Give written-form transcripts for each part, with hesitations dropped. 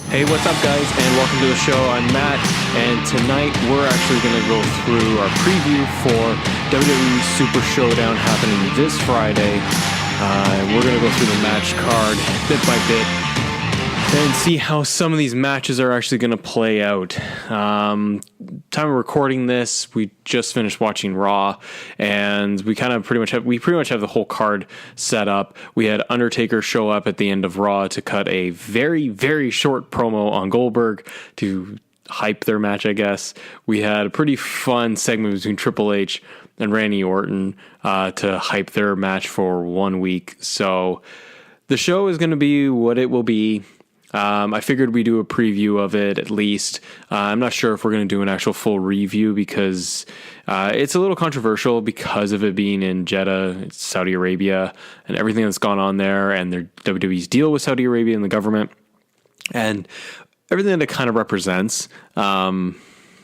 Hey, what's up, guys, and welcome to the show. I'm Matt, and tonight we're actually going to go through our preview for WWE Super Showdown happening this Friday. We're going to go through the match card bit by bit and see how some of these matches are actually going to play out. Time of recording this, we just finished watching Raw, and we pretty much have the whole card set up. We had Undertaker show up at the end of Raw to cut a very, very short promo on Goldberg to hype their match, I guess. We had a pretty fun segment between Triple H and Randy Orton to hype their match for 1 week. So the show is going to be what it will be. I figured we'd do a preview of it at least. I'm not sure if we're going to do an actual full review because it's a little controversial because of it being in Jeddah, Saudi Arabia, and everything that's gone on there, and their WWE's deal with Saudi Arabia and the government, and everything that it kind of represents.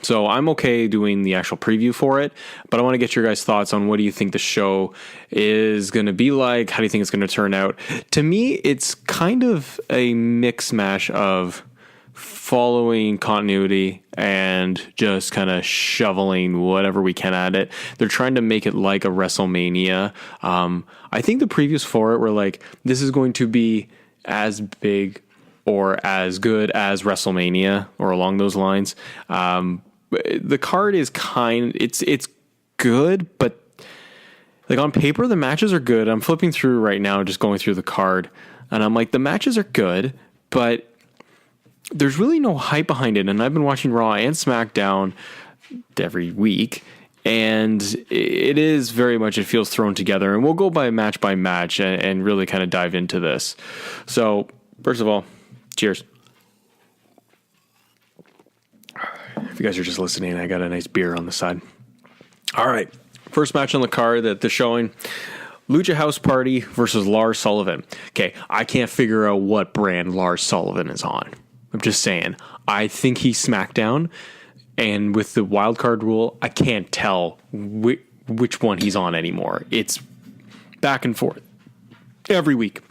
So I'm okay doing the actual preview for it, but I want to get your guys' thoughts on what do you think the show is going to be like? How do you think it's going to turn out? To me, it's kind of a mix mash of following continuity and just kind of shoveling whatever we can at it. They're trying to make it like a WrestleMania. I think the previews for it were like, this is going to be as big or as good as WrestleMania or along those lines. The card is it's good, but like on paper, the matches are good. I'm flipping through right now, just going through the card, and I'm like, the matches are good, but there's really no hype behind it. And I've been watching Raw and SmackDown every week, and it is very much, it feels thrown together, and we'll go by match and really kind of dive into this. So first of all, cheers. If you guys are just listening, I got a nice beer on the side. All right. First match on the card that they're showing, Lucha House Party versus Lars Sullivan. Okay, I can't figure out what brand Lars Sullivan is on. I'm just saying. I think he's SmackDown, and with the wild card rule, I can't tell which one he's on anymore. It's back and forth every week.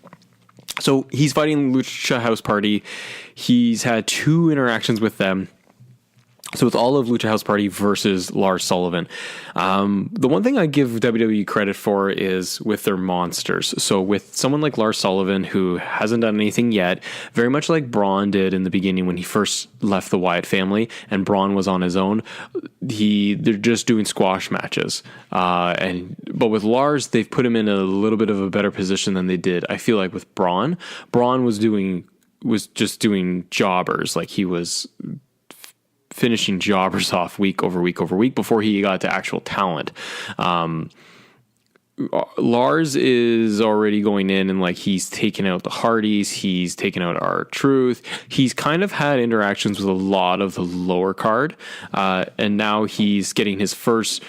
So he's fighting Lucha House Party. He's had 2 interactions with them. So it's all of Lucha House Party versus Lars Sullivan. The one thing I give WWE credit for is with their monsters. So with someone like Lars Sullivan, who hasn't done anything yet, very much like Braun did in the beginning when he first left the Wyatt family and Braun was on his own, they're just doing squash matches. But with Lars, they've put him in a little bit of a better position than they did, I feel like, with Braun. Braun was just doing jobbers, like he was finishing jobbers off week over week over week before he got to actual talent. Lars is already going in and like he's taken out the Hardys, he's taken out R-Truth. He's kind of had interactions with a lot of the lower card, and now he's getting his first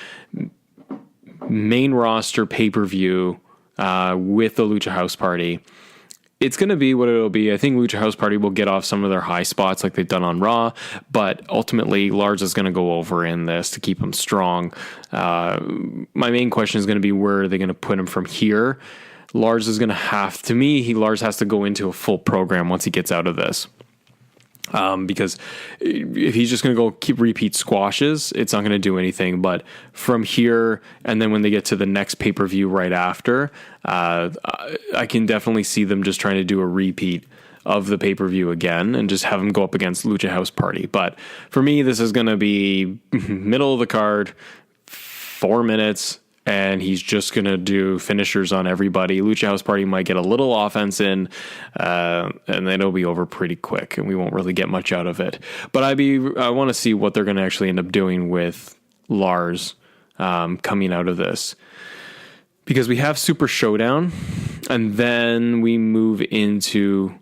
main roster pay-per-view with the Lucha House Party. It's going to be what it'll be. I think Lucha House Party will get off some of their high spots like they've done on Raw, but ultimately Lars is going to go over in this to keep him strong. My main question is going to be, where are they going to put him from here? Lars is going to Lars has to go into a full program once he gets out of this. Because if he's just going to go keep repeat squashes, it's not going to do anything. But from here, and then when they get to the next pay-per-view right after, I can definitely see them just trying to do a repeat of the pay-per-view again and just have him go up against Lucha House Party. But for me, this is going to be middle of the card, 4 minutes, and he's just going to do finishers on everybody. Lucha House Party might get a little offense in, and then it'll be over pretty quick, and we won't really get much out of it. But I want to see what they're going to actually end up doing with Lars coming out of this. Because we have Super Showdown, and then we move into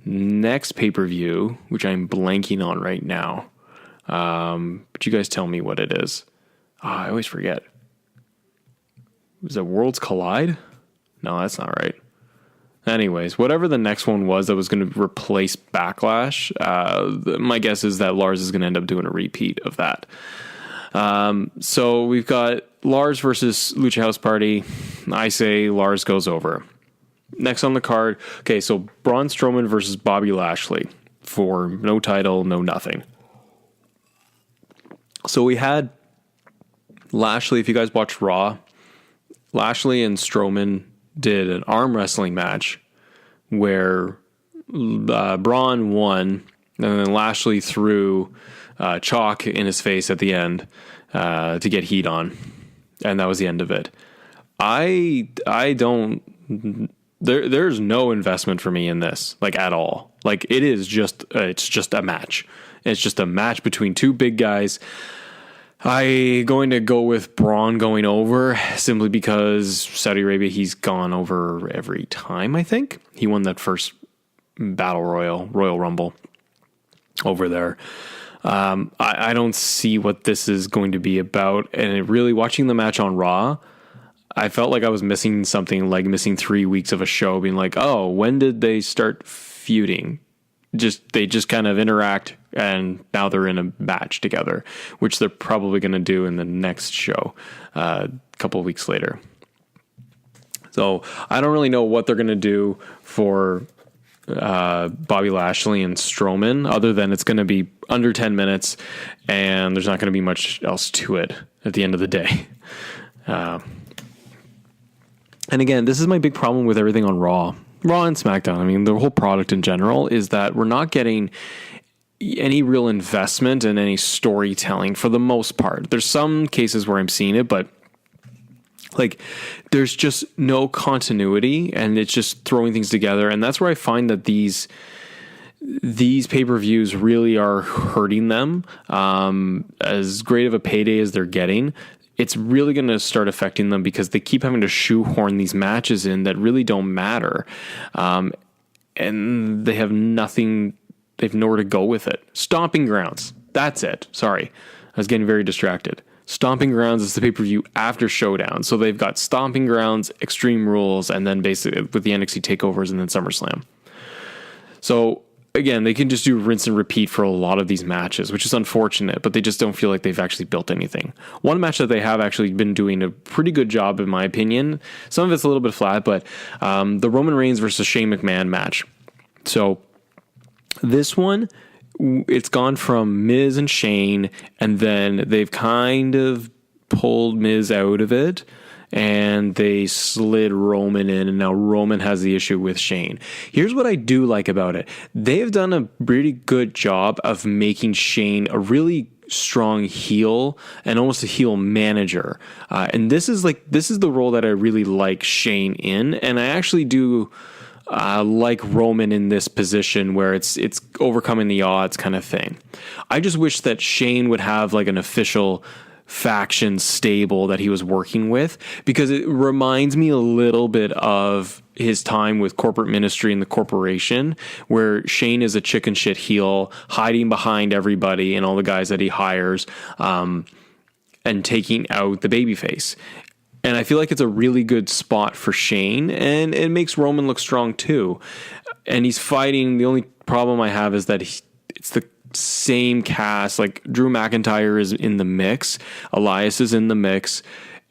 next pay-per-view, which I'm blanking on right now. But you guys tell me what it is. I always forget. Was it Worlds Collide? No, that's not right. Anyways, whatever the next one was that was going to replace Backlash, my guess is that Lars is going to end up doing a repeat of that. So we've got Lars versus Lucha House Party. I say Lars goes over. Next on the card, okay, so Braun Strowman versus Bobby Lashley for no title, no nothing. So we had Lashley. If you guys watched Raw, Lashley and Strowman did an arm wrestling match where Braun won, and then Lashley threw chalk in his face at the end to get heat on, and that was the end of it. I don't. There's no investment for me in this, like, at all. Like, it's just a match. It's just a match between two big guys. I'm going to go with Braun going over simply because Saudi Arabia, he's gone over every time, I think. He won that first Royal Rumble over there. I don't see what this is going to be about. And really, watching the match on Raw, I felt like I was missing something, like missing 3 weeks of a show, being like, oh, when did they start feuding? They just kind of interact, and now they're in a match together, which they're probably going to do in the next show a couple of weeks later. So I don't really know what they're going to do for Bobby Lashley and Strowman, other than it's going to be under 10 minutes, and there's not going to be much else to it at the end of the day. And again, this is my big problem with everything on Raw and SmackDown. I mean, the whole product in general is that we're not getting any real investment in any storytelling for the most part. There's some cases where I'm seeing it, but like, there's just no continuity, and it's just throwing things together. And that's where I find that these pay-per-views really are hurting them. As great of a payday as they're getting, it's really going to start affecting them because they keep having to shoehorn these matches in that really don't matter. And they have nothing, they have nowhere to go with it. Stomping Grounds. That's it. Sorry. I was getting very distracted. Stomping Grounds is the pay-per-view after Showdown. So they've got Stomping Grounds, Extreme Rules, and then basically with the NXT takeovers and then SummerSlam. So again, they can just do rinse and repeat for a lot of these matches, which is unfortunate, but they just don't feel like they've actually built anything. One match that they have actually been doing a pretty good job, in my opinion. Some of it's a little bit flat, but the Roman Reigns versus Shane McMahon match. So this one, it's gone from Miz and Shane, and then they've kind of pulled Miz out of it, and they slid Roman in, and now Roman has the issue with Shane. Here's what I do like about it. They've done a pretty good job of making Shane a really strong heel and almost a heel manager. And this is the role that I really like Shane in, and I actually do like Roman in this position where it's overcoming the odds kind of thing. I just wish that Shane would have like an official faction stable that he was working with, because it reminds me a little bit of his time with corporate ministry and the corporation, where Shane is a chicken shit heel hiding behind everybody and all the guys that he hires, and taking out the babyface. And I feel like it's a really good spot for Shane, and it makes Roman look strong too. And he's fighting. The only problem I have is that it's the same cast. Like, Drew McIntyre is in the mix, Elias is in the mix,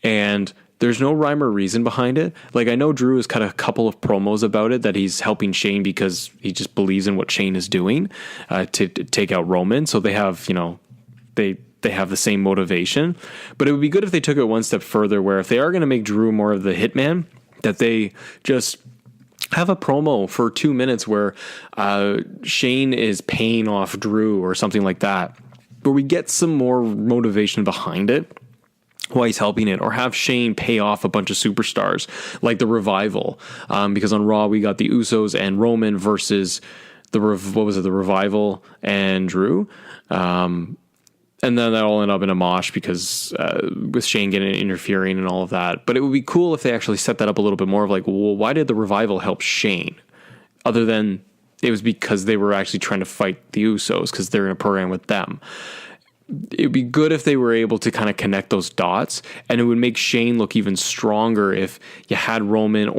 and there's no rhyme or reason behind it. Like, I know Drew has cut a couple of promos about it, that he's helping Shane because he just believes in what Shane is doing to take out Roman. So they have, they have the same motivation. But it would be good if they took it one step further, where if they are going to make Drew more of the hitman, that they just have a promo for 2 minutes where Shane is paying off Drew or something like that, where we get some more motivation behind it while he's helping it, or have Shane pay off a bunch of superstars like the Revival, because on Raw we got the Usos and Roman versus the Revival and Drew, and then that all ended up in a mosh because with Shane getting interfering and all of that. But it would be cool if they actually set that up a little bit more of like, well, why did the Revival help Shane? Other than it was because they were actually trying to fight the Usos because they're in a program with them. It would be good if they were able to kind of connect those dots, and it would make Shane look even stronger if you had Roman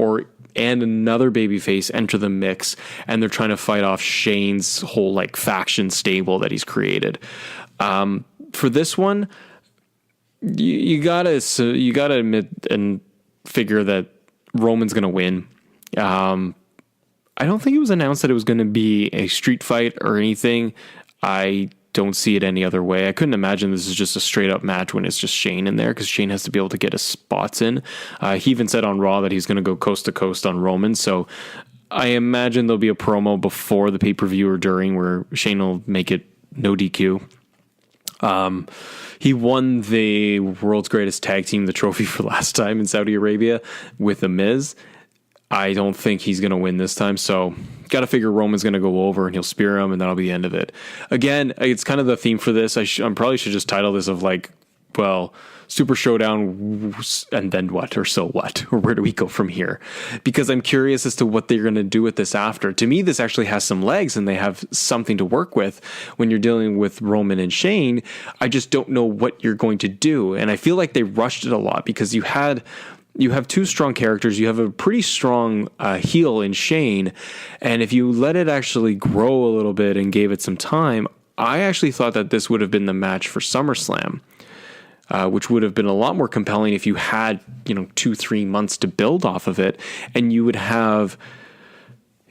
and another babyface enter the mix, and they're trying to fight off Shane's whole like faction stable that he's created. For this one, you gotta admit and figure that Roman's gonna win. I don't think it was announced that it was going to be a street fight or anything. I don't see it any other way. I couldn't imagine this is just a straight up match when it's just Shane in there, because Shane has to be able to get his spots in. He even said on Raw that he's going to go coast to coast on Roman. So I imagine there'll be a promo before the pay-per-view or during where Shane will make it no DQ. He won the world's greatest tag team, the trophy for last time in Saudi Arabia with The Miz. I don't think he's going to win this time. So got to figure Roman's going to go over and he'll spear him and that'll be the end of it. Again, it's kind of the theme for this. I probably should just title this of like, well, Super Showdown and then what, or so what, or where do we go from here? Because I'm curious as to what they're going to do with this after. To me, this actually has some legs and they have something to work with when you're dealing with Roman and Shane. I just don't know what you're going to do. And I feel like they rushed it a lot because you have two strong characters. You have a pretty strong heel in Shane. And if you let it actually grow a little bit and gave it some time, I actually thought that this would have been the match for SummerSlam. Which would have been a lot more compelling if you had, 2-3 months to build off of it. And you would have,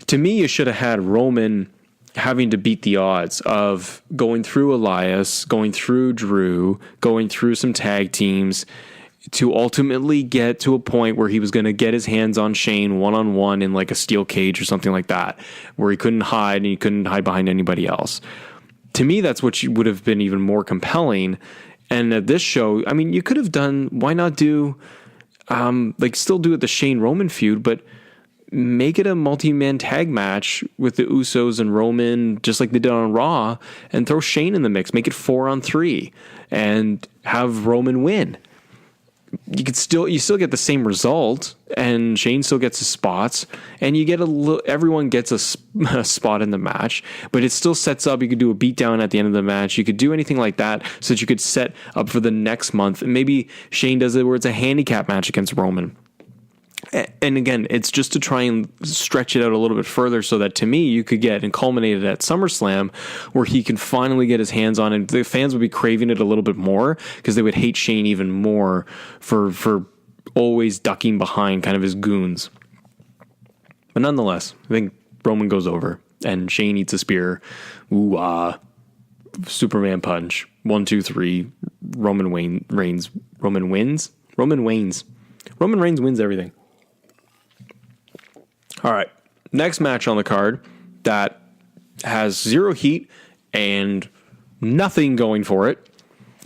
to me, you should have had Roman having to beat the odds of going through Elias, going through Drew, going through some tag teams to ultimately get to a point where he was going to get his hands on Shane one-on-one in like a steel cage or something like that, where he couldn't hide and he couldn't hide behind anybody else. To me, that's what would have been even more compelling. And at this show, I mean, you could have done, why not do, still do it the Shane Roman feud, but make it a multi-man tag match with the Usos and Roman, just like they did on Raw, and throw Shane in the mix. Make it 4-on-3 and have Roman win. You still get the same result, and Shane still gets his spots, and you get everyone gets a spot in the match, but it still sets up. You could do a beatdown at the end of the match. You could do anything like that so that you could set up for the next month. And maybe Shane does it where it's a handicap match against Roman. And again, it's just to try and stretch it out a little bit further so that to me you could get and culminate it at SummerSlam where he can finally get his hands on it. The fans would be craving it a little bit more because they would hate Shane even more for always ducking behind kind of his goons. But nonetheless, I think Roman goes over and Shane eats a spear. Superman punch. 1, 2, 3. Roman Reigns wins everything. All right, next match on the card that has zero heat and nothing going for it.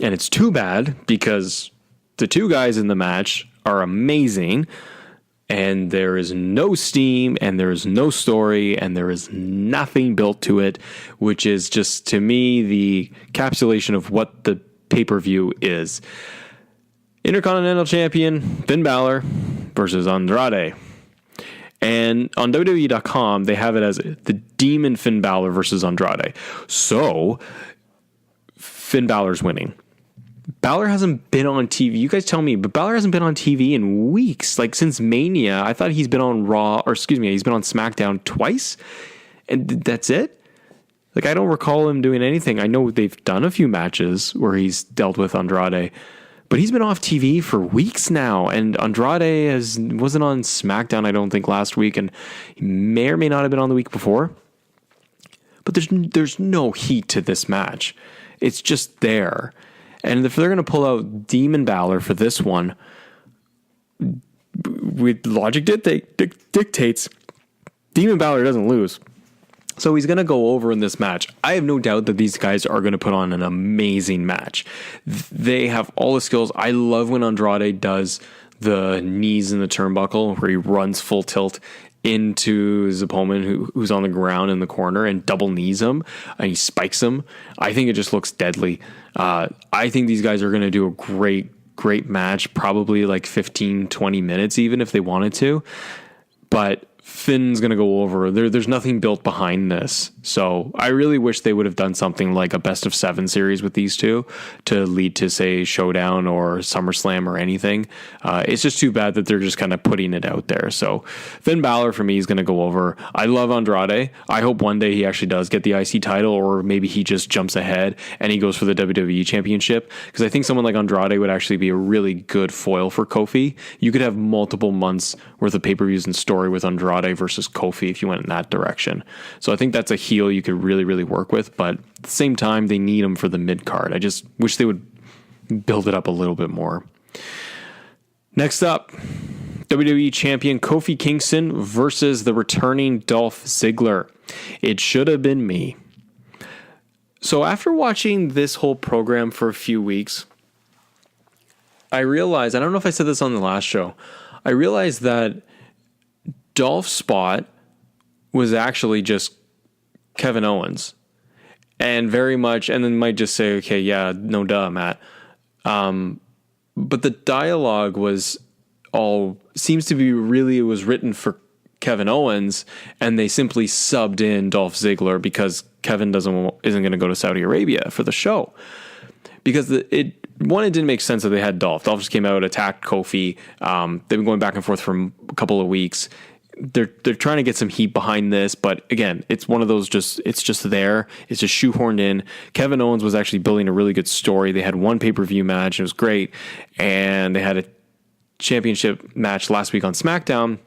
And it's too bad because the two guys in the match are amazing and there is no steam and there is no story and there is nothing built to it, which is just, to me, the encapsulation of what the pay-per-view is. Intercontinental Champion Finn Balor versus Andrade. And on WWE.com, they have it as the Demon Finn Balor versus Andrade. So, Finn Balor's winning. Balor hasn't been on TV. You guys tell me, but Balor hasn't been on TV in weeks. Like, since Mania. I thought he's been on Raw, he's been on SmackDown twice. And that's it? Like, I don't recall him doing anything. I know they've done a few matches where he's dealt with Andrade. But he's been off TV for weeks now, and Andrade wasn't on SmackDown, I don't think, last week, and he may or may not have been on the week before. But there's no heat to this match. It's just there. And if they're going to pull out Demon Balor for this one, with logic dictates, Demon Balor doesn't lose. So he's going to go over in this match. I have no doubt that these guys are going to put on an amazing match. They have all the skills. I love when Andrade does the knees in the turnbuckle where he runs full tilt into his opponent who's on the ground in the corner and double knees him and he spikes him. I think it just looks deadly. I think these guys are going to do a great match, probably like 15, 20 minutes even if they wanted to. But Finn's going to go over. There's nothing built behind this. So I really wish they would have done something like a best of 7 series with these two to lead to, say, Showdown or SummerSlam or anything. It's just too bad that they're just kind of putting it out there. So Finn Balor for me is going to go over. I love Andrade. I hope one day he actually does get the IC title, or maybe he just jumps ahead and he goes for the WWE Championship, because I think someone like Andrade would actually be a really good foil for Kofi. You could have multiple months worth of pay-per-views and story with Andrade versus Kofi if you went in that direction. So I think that's a heel you could really, really work with, but at the same time, they need him for the mid card. I just wish they would build it up a little bit more. Next up, WWE Champion Kofi Kingston versus the returning Dolph Ziggler. It should have been me. So after watching this whole program for a few weeks, I realized, I don't know if I said this on the last show, I realized that Dolph's spot was actually just Kevin Owens, and very much, and then might just say, okay, yeah, no duh, Matt. But the dialogue was all, seems to be really, it was written for Kevin Owens, and they simply subbed in Dolph Ziggler because Kevin isn't going to go to Saudi Arabia for the show. Because it didn't make sense that they had Dolph. Dolph just came out, attacked Kofi. They've been going back and forth for a couple of weeks. They're trying to get some heat behind this, but again, it's one of those it's just there. It's just shoehorned in. Kevin Owens was actually building a really good story. They had one pay-per-view match. It was great. And they had a championship match last week on SmackDown.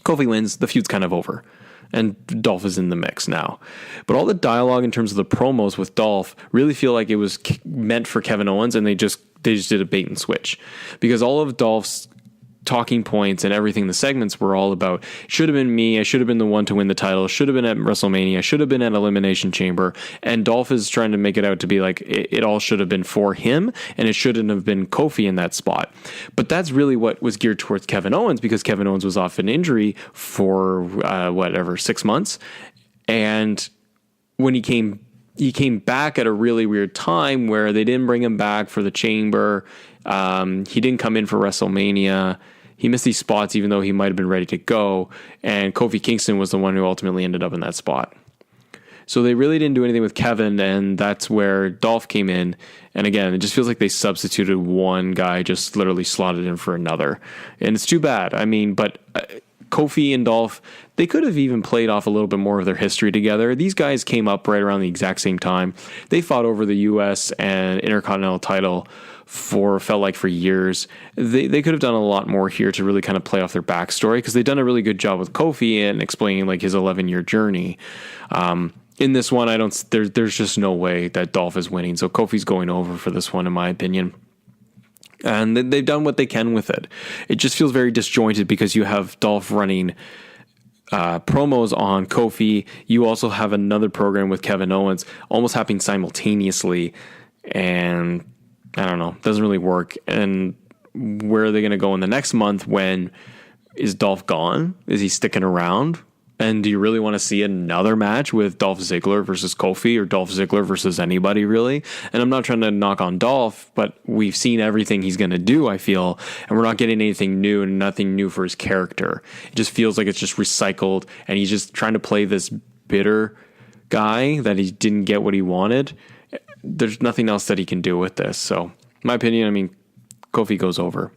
Kofi wins. The feud's kind of over. And Dolph is in the mix now. But all the dialogue in terms of the promos with Dolph really feel like it was meant for Kevin Owens, and they just did a bait and switch. Because all of Dolph's talking points and everything, the segments were all about, should have been me, I should have been the one to win the title, should have been at WrestleMania, should have been at Elimination Chamber, and Dolph is trying to make it out to be like it all should have been for him, and it shouldn't have been Kofi in that spot. But that's really what was geared towards Kevin Owens, because Kevin Owens was off an injury for 6 months, and when he came back at a really weird time where they didn't bring him back for the Chamber. He didn't come in for WrestleMania. He missed these spots even though he might have been ready to go. And Kofi Kingston was the one who ultimately ended up in that spot. So they really didn't do anything with Kevin, and that's where Dolph came in. And again, it just feels like they substituted one guy, just literally slotted in for another. And it's too bad. I mean, but Kofi and Dolph, they could have even played off a little bit more of their history together. These guys came up right around the exact same time. They fought over the U.S. and Intercontinental title felt like for years. They could have done a lot more here to really kind of play off their backstory, because they've done a really good job with Kofi and explaining like his 11-year journey. In this one, there's just no way that Dolph is winning. So Kofi's going over for this one, in my opinion. And they've done what they can with it. It just feels very disjointed because you have Dolph running promos on Kofi. You also have another program with Kevin Owens almost happening simultaneously. And I don't know, doesn't really work. And where are they going to go in the next month? When is Dolph gone? Is he sticking around? And do you really want to see another match with Dolph Ziggler versus Kofi, or Dolph Ziggler versus anybody, really? And I'm not trying to knock on Dolph, but we've seen everything he's going to do, I feel, and we're not getting anything new and nothing new for his character. It just feels like it's just recycled, and he's just trying to play this bitter guy that he didn't get what he wanted. There's nothing else that he can do with this. So, in my opinion, I mean, Kofi goes over.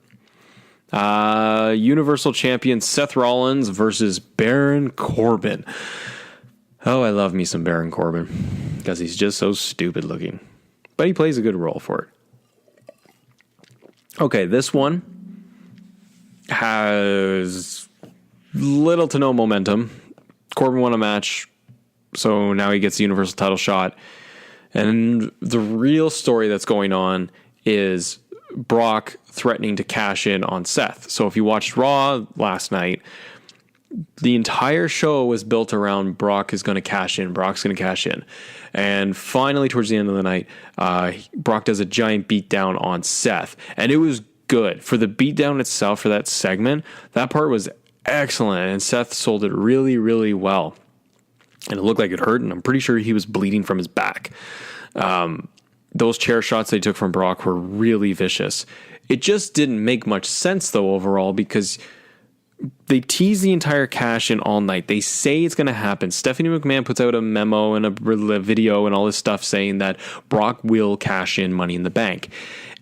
Universal Champion Seth Rollins versus Baron Corbin. Oh, I love me some Baron Corbin, because he's just so stupid looking. But he plays a good role for it. Okay, this one has little to no momentum. Corbin won a match, so now he gets the Universal title shot. And the real story that's going on is Brock threatening to cash in on Seth. So if you watched Raw last night, the entire show was built around Brock is going to cash in. Brock's going to cash in. And finally, towards the end of the night, Brock does a giant beatdown on Seth. And it was good. For the beatdown itself, for that segment, that part was excellent. And Seth sold it really, really well. And it looked like it hurt, and I'm pretty sure he was bleeding from his back. Those chair shots they took from Brock were really vicious. It just didn't make much sense, though, overall, because They tease the entire cash in all night. They say it's going to happen. Stephanie McMahon puts out a memo and a video and all this stuff saying that Brock will cash in Money in the Bank.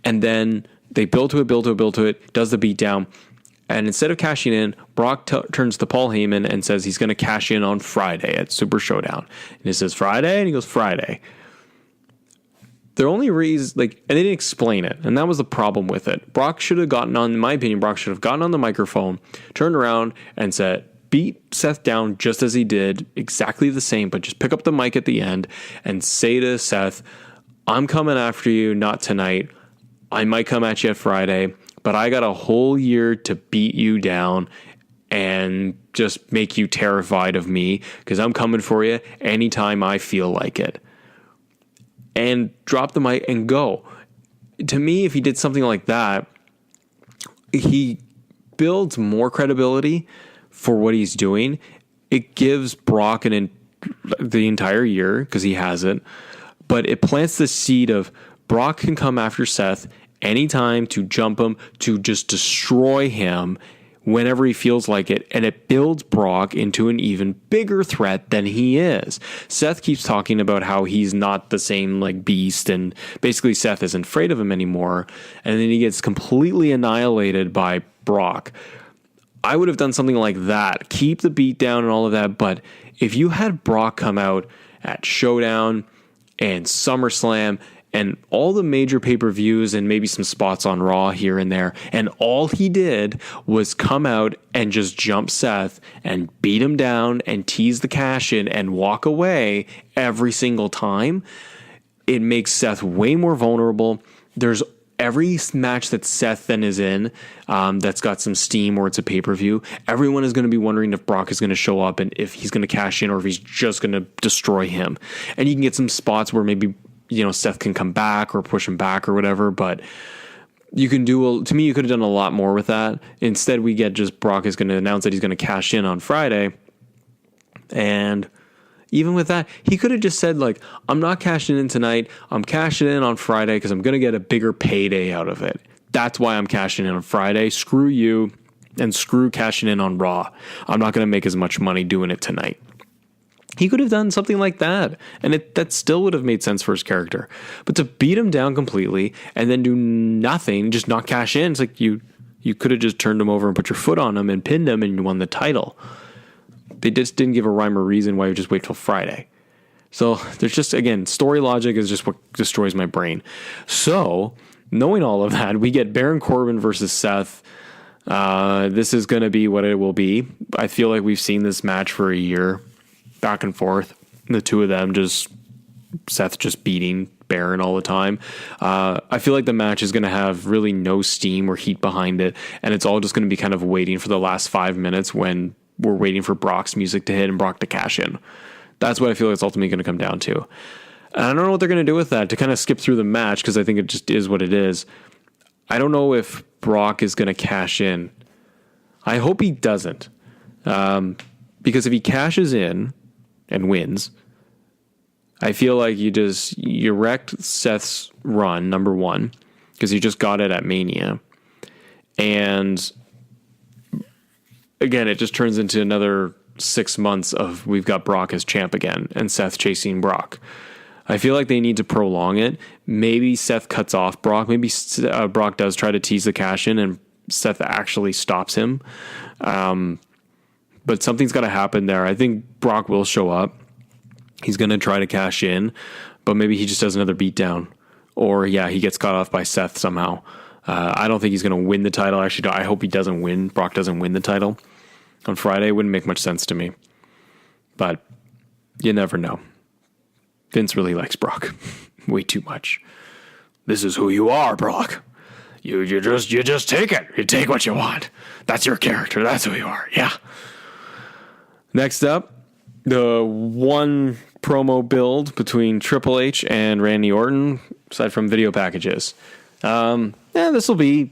And then they build to it, does the beatdown. And instead of cashing in, Brock turns to Paul Heyman and says he's going to cash in on Friday at Super Showdown. And he says, Friday? And he goes, Friday. Their only reason, and they didn't explain it, and that was the problem with it. Brock should have gotten on, in my opinion, the microphone, turned around, and said, beat Seth down just as he did, exactly the same, but just pick up the mic at the end and say to Seth, I'm coming after you, not tonight. I might come at you at Friday, but I got a whole year to beat you down and just make you terrified of me, because I'm coming for you anytime I feel like it. And drop the mic and go. To me, if he did something like that, he builds more credibility for what he's doing. It gives Brock the entire year, because he has it, but it plants the seed of Brock can come after Seth anytime to jump him, to just destroy him whenever he feels like it, and it builds Brock into an even bigger threat than he is. Seth keeps talking about how he's not the same beast, and basically Seth isn't afraid of him anymore, and then he gets completely annihilated by Brock. I would have done something like that. Keep the beat down and all of that, but if you had Brock come out at Showdown and SummerSlam and all the major pay-per-views and maybe some spots on Raw here and there, and all he did was come out and just jump Seth and beat him down and tease the cash in and walk away every single time, it makes Seth way more vulnerable. There's every match that Seth then is in that's got some steam or it's a pay-per-view, everyone is going to be wondering if Brock is going to show up and if he's going to cash in or if he's just going to destroy him. And you can get some spots where maybe Seth can come back or push him back or whatever, but you can to me, you could have done a lot more with that. Instead, we get just Brock is going to announce that he's going to cash in on Friday. And even with that, he could have just said, I'm not cashing in tonight. I'm cashing in on Friday because I'm going to get a bigger payday out of it. That's why I'm cashing in on Friday. Screw you and screw cashing in on Raw. I'm not going to make as much money doing it tonight. He could have done something like that, and that still would have made sense for his character. But to beat him down completely and then do nothing, just not cash in, it's you could have just turned him over and put your foot on him and pinned him and you won the title. They just didn't give a rhyme or reason why you just wait till Friday. So there's just, again, story logic is just what destroys my brain. So knowing all of that, we get Baron Corbin versus Seth. This is going to be what it will be. I feel like we've seen this match for a year. Back and forth, the two of them Seth just beating Baron all the time. I feel like the match is going to have really no steam or heat behind it, and it's all just going to be kind of waiting for the last 5 minutes when we're waiting for Brock's music to hit and Brock to cash in. That's what I feel like it's ultimately going to come down to. And I don't know what they're going to do with that to kind of skip through the match, because I think it just is what it is. I don't know if Brock is going to cash in. I hope he doesn't, because if he cashes in and wins, I feel like you wrecked Seth's run, number one, because he just got it at Mania. And again, it just turns into another 6 months of we've got Brock as champ again and Seth chasing Brock. I feel like they need to prolong it. Maybe Seth cuts off Brock. Maybe Brock does try to tease the cash in and Seth actually stops him. But something's got to happen there. I think Brock will show up. He's going to try to cash in, but maybe he just does another beatdown. Or, he gets caught off by Seth somehow. I don't think he's going to win the title. Actually, I hope he doesn't win. Brock doesn't win the title on Friday. It wouldn't make much sense to me. But you never know. Vince really likes Brock way too much. This is who you are, Brock. You just take it. You take what you want. That's your character. That's who you are. Yeah. Next up, the one promo build between Triple H and Randy Orton, aside from video packages. This will be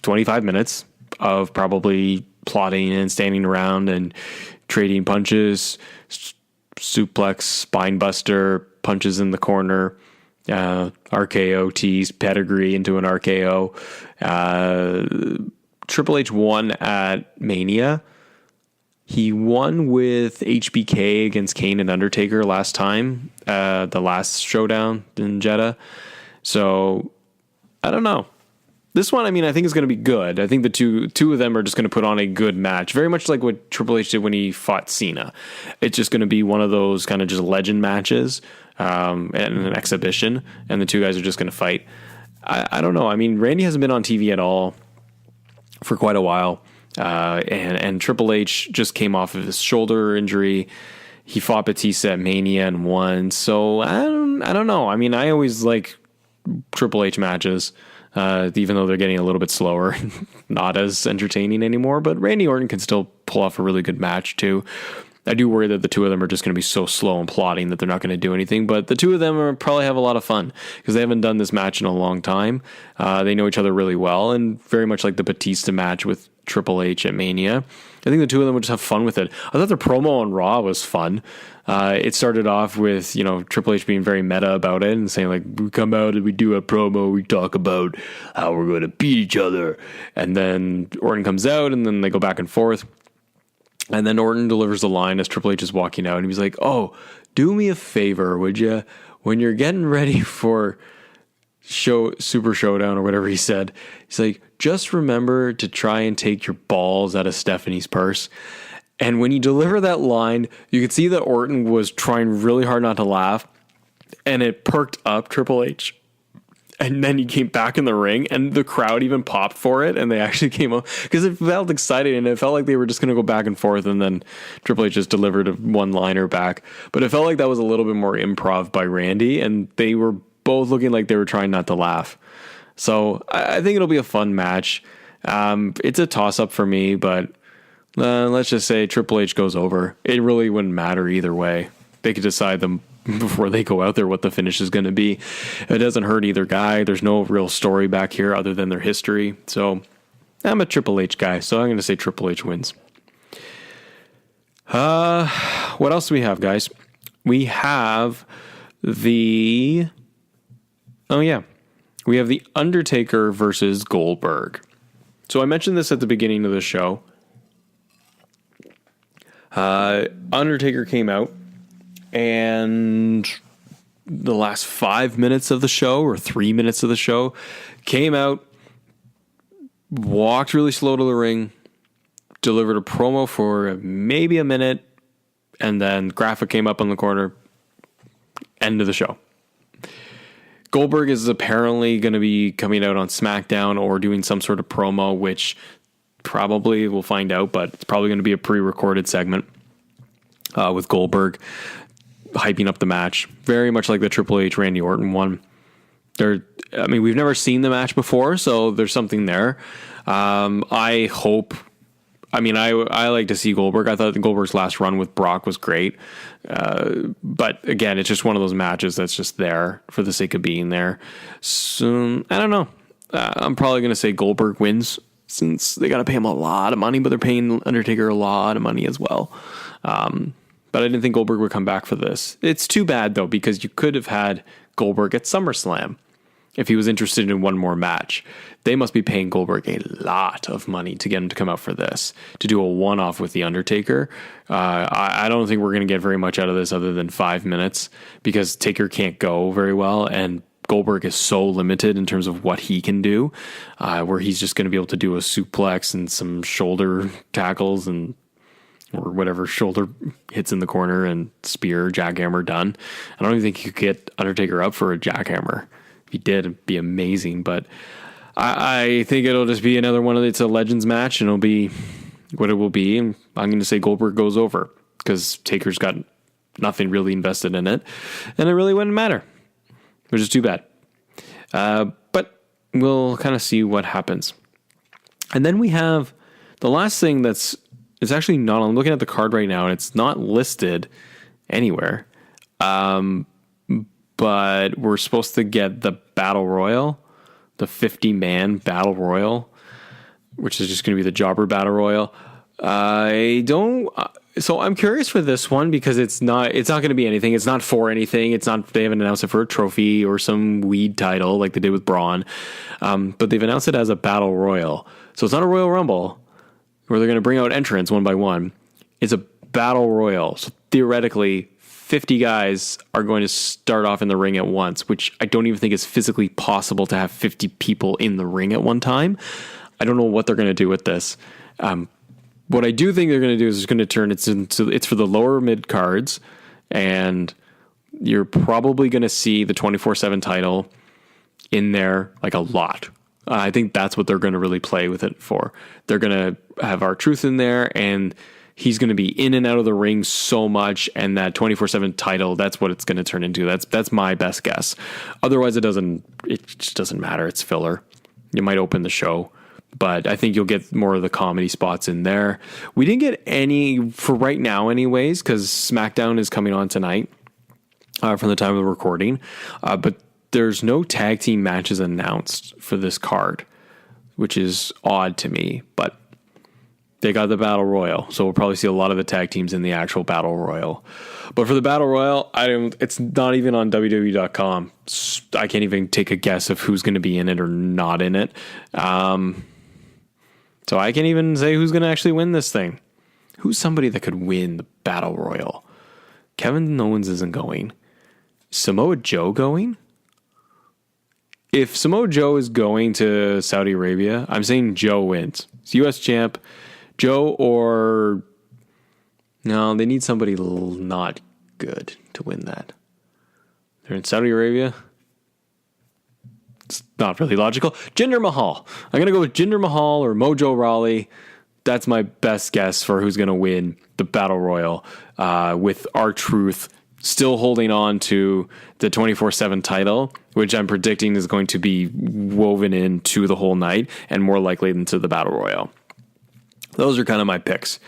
25 minutes of probably plotting and standing around and trading punches, suplex, spine buster, punches in the corner, RKO, tease, pedigree into an RKO, Triple H won at Mania. He won with HBK against Kane and Undertaker last time, the last Showdown in Jeddah. So, I don't know. This one, I mean, I think is going to be good. I think the two of them are just going to put on a good match. Very much like what Triple H did when he fought Cena. It's just going to be one of those kind of just legend matches and an exhibition. And the two guys are just going to fight. I don't know. I mean, Randy hasn't been on TV at all for quite a while. And Triple H just came off of his shoulder injury. He fought Batista at Mania and won. So I don't know. I mean, I always like Triple H matches. Even though they're getting a little bit slower, not as entertaining anymore. But Randy Orton can still pull off a really good match too. I do worry that the two of them are just going to be so slow and plotting that they're not going to do anything. But the two of them are probably have a lot of fun because they haven't done this match in a long time. They know each other really well, and very much like the Batista match with Triple H at Mania. I think the two of them would just have fun with it. I thought the promo on Raw was fun. It started off with, Triple H being very meta about it and saying, like, we come out and we do a promo, we talk about how we're going to beat each other. And then Orton comes out and then they go back and forth. And then Orton delivers the line as Triple H is walking out. And he's like, oh, do me a favor, would you? When you're getting ready for Super Showdown or whatever he said, he's like, just remember to try and take your balls out of Stephanie's purse. And when you deliver that line, you could see that Orton was trying really hard not to laugh, and it perked up Triple H. And then he came back in the ring, and the crowd even popped for it, and they actually came up because it felt exciting, and it felt like they were just going to go back and forth, and then Triple H just delivered a one-liner back. But it felt like that was a little bit more improv by Randy, and they were both looking like they were trying not to laugh. So I think it'll be a fun match. It's a toss-up for me, but let's just say Triple H goes over. It really wouldn't matter either way. They could decide them before they go out there what the finish is going to be. It doesn't hurt either guy. There's no real story back here other than their history. So I'm a Triple H guy, so I'm going to say Triple H wins. What else do we have, guys? We have the Undertaker versus Goldberg. So I mentioned this at the beginning of the show. Undertaker came out, and the last 5 minutes of the show, or 3 minutes of the show, came out, walked really slow to the ring, delivered a promo for maybe a minute, and then graphic came up on the corner. End of the show. Goldberg is apparently going to be coming out on SmackDown or doing some sort of promo, which probably we'll find out, but it's probably going to be a pre-recorded segment with Goldberg hyping up the match, very much like the Triple H Randy Orton one. We've never seen the match before, so there's something there. I like to see Goldberg. I thought Goldberg's last run with Brock was great. But again, it's just one of those matches that's just there for the sake of being there. So I don't know. I'm probably going to say Goldberg wins since they got to pay him a lot of money, but they're paying Undertaker a lot of money as well. But I didn't think Goldberg would come back for this. It's too bad though, because you could have had Goldberg at SummerSlam if he was interested in one more match. They must be paying Goldberg a lot of money to get him to come out for this, to do a one-off with The Undertaker. I don't think we're going to get very much out of this other than 5 minutes, because Taker can't go very well, and Goldberg is so limited in terms of what he can do, where he's just going to be able to do a suplex and some shoulder tackles or whatever, shoulder hits in the corner and spear, jackhammer, done. I don't even think you could get Undertaker up for a jackhammer. If he did, it'd be amazing, but I think it'll just be another one it's a Legends match, and it'll be what it will be. And I'm going to say Goldberg goes over because Taker's got nothing really invested in it, and it really wouldn't matter, which is too bad. But we'll kind of see what happens. And then we have the last thing it's actually not, I'm looking at the card right now, and it's not listed anywhere. But we're supposed to get the Battle Royal, the 50-man Battle Royal, which is just going to be the Jobber Battle Royal. So I'm curious for this one because it's not going to be anything. It's not for anything. They haven't announced it for a trophy or some weed title like they did with Braun. But they've announced it as a battle royal. So it's not a Royal Rumble where they're going to bring out entrants one by one. It's a battle royal. So theoretically, 50 guys are going to start off in the ring at once, which I don't even think is physically possible to have 50 people in the ring at one time. I don't know what they're going to do with this. What I do think they're going to do is it's going to turn it's for the lower mid cards, and you're probably going to see the 24/7 title in there like a lot. I think that's what they're going to really play with it for. They're going to have R-Truth in there, and he's going to be in and out of the ring so much, and that 24/7 title, that's what it's going to turn into. That's my best guess. Otherwise, it just doesn't matter. It's filler. It might open the show. But I think you'll get more of the comedy spots in there. We didn't get any for right now anyways, because SmackDown is coming on tonight from the time of the recording. But there's no tag team matches announced for this card, which is odd to me. But they got the Battle Royal, so we'll probably see a lot of the tag teams in the actual Battle Royal. But for the Battle Royal, it's not even on WWE.com. I can't even take a guess of who's going to be in it or not in it. So I can't even say who's going to actually win this thing. Who's somebody that could win the Battle Royal? Kevin Owens isn't going. Samoa Joe going? If Samoa Joe is going to Saudi Arabia, I'm saying Joe wins. It's U.S. champ. Joe or... No, they need somebody not good to win that. They're in Saudi Arabia. It's not really logical. Jinder Mahal. I'm going to go with Jinder Mahal or Mojo Rawley. That's my best guess for who's going to win the Battle Royal, with R-Truth still holding on to the 24/7 title, which I'm predicting is going to be woven into the whole night and more likely into the Battle Royal. Those are kind of my picks.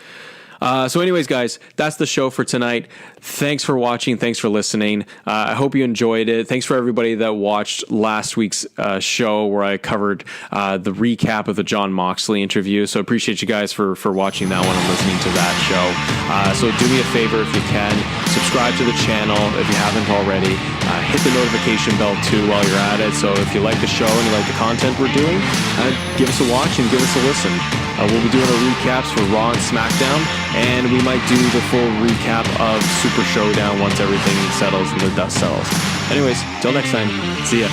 So anyways, guys, that's the show for tonight. Thanks for watching. Thanks for listening. I hope you enjoyed it. Thanks for everybody that watched last week's show where I covered the recap of the Jon Moxley interview. So appreciate you guys for watching that one and listening to that show. So do me a favor if you can. Subscribe to the channel if you haven't already. Hit the notification bell too while you're at it. So if you like the show and you like the content we're doing, give us a watch and give us a listen. We'll be doing our recaps for Raw and SmackDown, and we might do the full recap of Super Showdown once everything settles and the dust settles. Anyways, till next time, see ya.